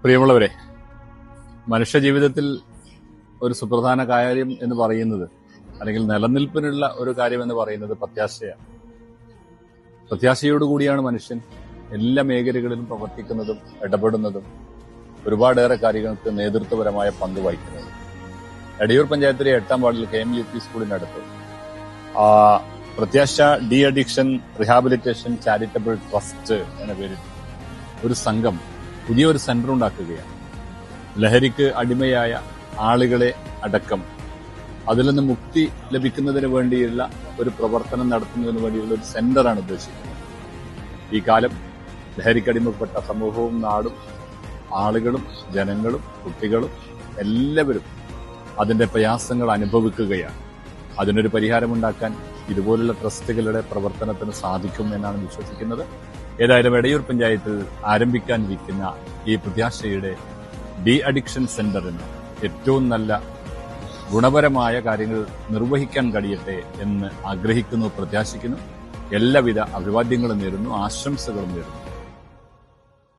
പ്രിയമുള്ളവരെ, മനുഷ്യജീവിതത്തിൽ ഒരു സുപ്രധാന കാര്യം എന്ന് പറയുന്നത്, അല്ലെങ്കിൽ നിലനിൽപ്പിനുള്ള ഒരു കാര്യം എന്ന് പറയുന്നത് പ്രത്യാശയാണ്. പ്രത്യാശയോടുകൂടിയാണ് മനുഷ്യൻ എല്ലാ മേഖലകളിലും പ്രവർത്തിക്കുന്നതും ഇടപെടുന്നതും ഒരുപാടേറെ കാര്യങ്ങൾക്ക് നേതൃത്വപരമായ പങ്ക് വഹിക്കുന്നത്. എടയൂർ പഞ്ചായത്തിലെ 8ാം വാർഡിൽ KMUP സ്കൂളിനടുത്ത് പ്രത്യാശ de addiction rehabilitation charitable trust എന്ന പേരിൽ ഒരു സംഘം പുതിയൊരു സെന്റർ ഉണ്ടാക്കുകയാണ്. ലഹരിക്ക് അടിമയായ ആളുകളെ അടക്കം അതിൽ നിന്ന് മുക്തി ലഭിക്കുന്നതിന് വേണ്ടിയുള്ള ഒരു പ്രവർത്തനം നടത്തുന്നതിന് വേണ്ടിയുള്ള ഒരു സെന്ററാണ് ഉദ്ദേശിക്കുന്നത്. ഈ കാലം ലഹരിക്കടിമപ്പെട്ട സമൂഹവും നാടും ആളുകളും ജനങ്ങളും കുട്ടികളും എല്ലാവരും അതിന്റെ പ്രയാസങ്ങൾ അനുഭവിക്കുകയാണ്. അതിനൊരു പരിഹാരമുണ്ടാക്കാൻ ഇതുപോലുള്ള ട്രസ്റ്റുകളുടെ പ്രവർത്തനത്തിന് സാധിക്കും എന്നാണ് വിശ്വസിക്കുന്നത്. ഏതായാലും എടയൂർ പഞ്ചായത്തിൽ ആരംഭിക്കാനിരിക്കുന്ന ഈ പ്രത്യാശയുടെ ഡി അഡിക്ഷൻ സെന്ററിന് ഏറ്റവും നല്ല ഗുണപരമായ കാര്യങ്ങൾ നിർവഹിക്കാൻ കഴിയട്ടെ എന്ന് ആഗ്രഹിക്കുന്നു, പ്രത്യാശിക്കുന്നു. എല്ലാവിധ അഭിവാദ്യങ്ങളും നേരുന്നു, ആശംസകളും നേരുന്നു.